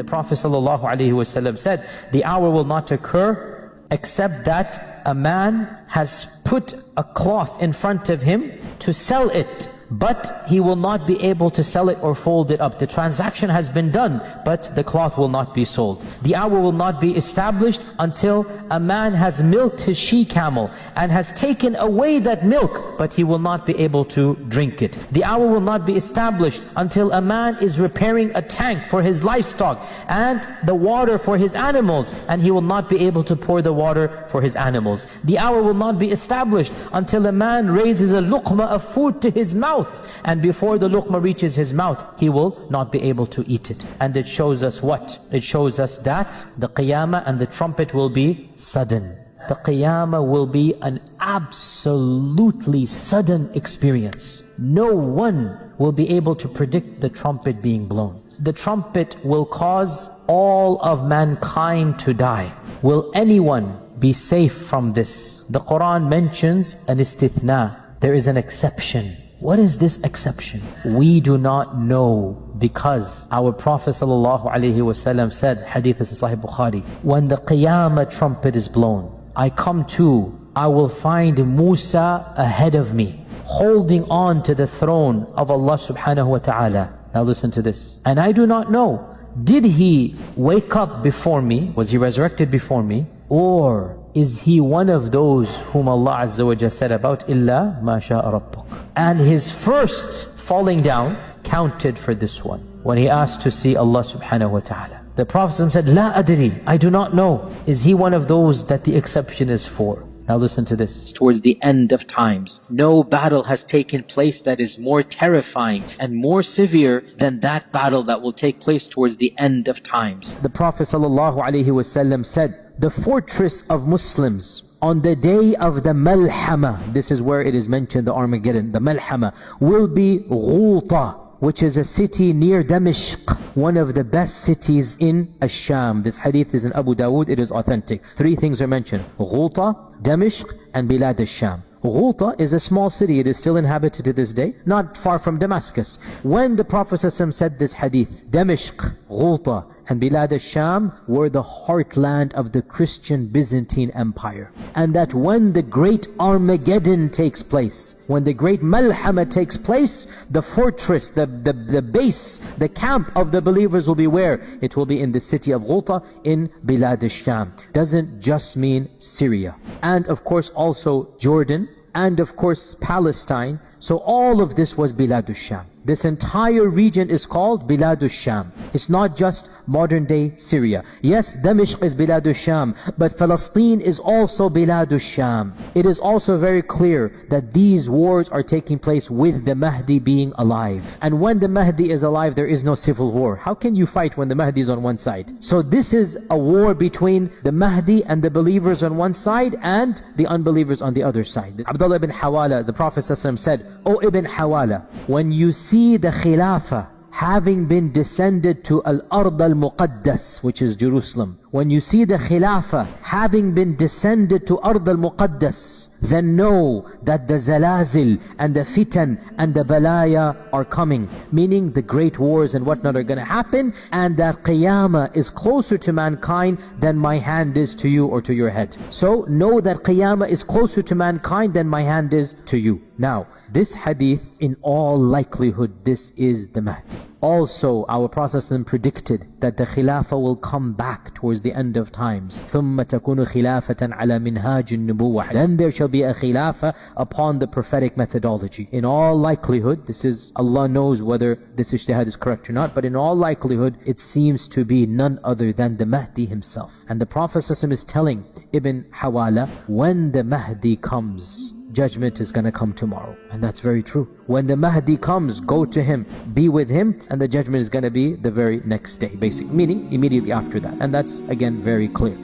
The Prophet ﷺ said, the hour will not occur except that a man has put a cloth in front of him to sell it, but he will not be able to sell it or fold it up. The transaction has been done, but the cloth will not be sold. The hour will not be established until a man has milked his she-camel and has taken away that milk, but he will not be able to drink it. The hour will not be established until a man is repairing a tank for his livestock and the water for his animals, and he will not be able to pour the water for his animals. The hour will not be established until a man raises a luqma of food to his mouth, and before the luqma reaches his mouth, he will not be able to eat it. And it shows us what? It shows us that the qiyamah and the trumpet will be sudden. The qiyamah will be an absolutely sudden experience. No one will be able to predict the trumpet being blown. The trumpet will cause all of mankind to die. Will anyone be safe from this? The Quran mentions an istithna. There is an exception. What is this exception? We do not know, because our Prophet ﷺ said, hadith is Sahih Bukhari, when the Qiyamah trumpet is blown, I come to, I will find Musa ahead of me, holding on to the throne of Allah subhanahu wa ta'ala. Now listen to this. And I do not know, did he wake up before me? Was he resurrected before me? Or is he one of those whom Allah Azza wa Jalla said about, إِلَّا مَا شَاءَ رَبُّكَ? And his first falling down counted for this one, when he asked to see Allah subhanahu wa ta'ala. The Prophet said, لَا أَدْرِي, I do not know. Is he one of those that the exception is for? Now listen to this. Towards the end of times, no battle has taken place that is more terrifying and more severe than that battle that will take place towards the end of times. The Prophet ﷺ said, the fortress of Muslims on the day of the Malhama, this is where it is mentioned, the Armageddon, the Malhama, will be Ghuta, which is a city near Damashq, one of the best cities in Ash-Sham. This hadith is in Abu Dawood, it is authentic. Three things are mentioned: Ghuta, Damashq, and Bilad Ash-Sham. Ghuta is a small city, it is still inhabited to this day, not far from Damascus. When the Prophet ﷺ said this hadith, Damashq, Ghuta, and Bilad al-Sham were the heartland of the Christian Byzantine Empire. And that when the great Armageddon takes place, when the great Malhama takes place, the fortress, the base, the camp of the believers will be where? It will be in the city of Ghuta in Bilad al-Sham. Doesn't just mean Syria. And of course also Jordan, and of course Palestine. So all of this was Bilad al-Sham. This entire region is called Bilad al-Sham. It's not just modern day Syria. Yes, Damashq is Bilad al-Sham, but Palestine is also Bilad al-Sham. It is also very clear that these wars are taking place with the Mahdi being alive. And when the Mahdi is alive, there is no civil war. How can you fight when the Mahdi is on one side? So this is a war between the Mahdi and the believers on one side and the unbelievers on the other side. Abdullah ibn Hawala, the Prophet ﷺ said, O Ibn Hawala, when you see the Khilafah having been descended to Al-Ard al-Muqaddas, which is Jerusalem, when you see the Khilafah having been descended to Ard al-Muqaddas, then know that the Zalazil and the Fitan and the Balaya are coming. Meaning the great wars and whatnot are going to happen, and that Qiyamah is closer to mankind than my hand is to you or to your head. So know that Qiyamah is closer to mankind than my hand is to you. Now, this hadith, in all likelihood, this is the Mahdi. Also, our Prophet predicted that the Khilafah will come back towards the end of times. ثُمَّ تَكُونُ خِلَافَةً عَلَى مِنْهَاجِ النُّبُوَّةِ. Then there shall be a Khilafah upon the prophetic methodology. In all likelihood, this is, Allah knows whether this ijtihad is correct or not, but in all likelihood, it seems to be none other than the Mahdi himself. And the Prophet is telling Ibn Hawala, when the Mahdi comes, judgment is going to come tomorrow. And that's very true. When the Mahdi comes, go to him, be with him, and the judgment is going to be the very next day, basically, meaning immediately after that. And that's again very clear.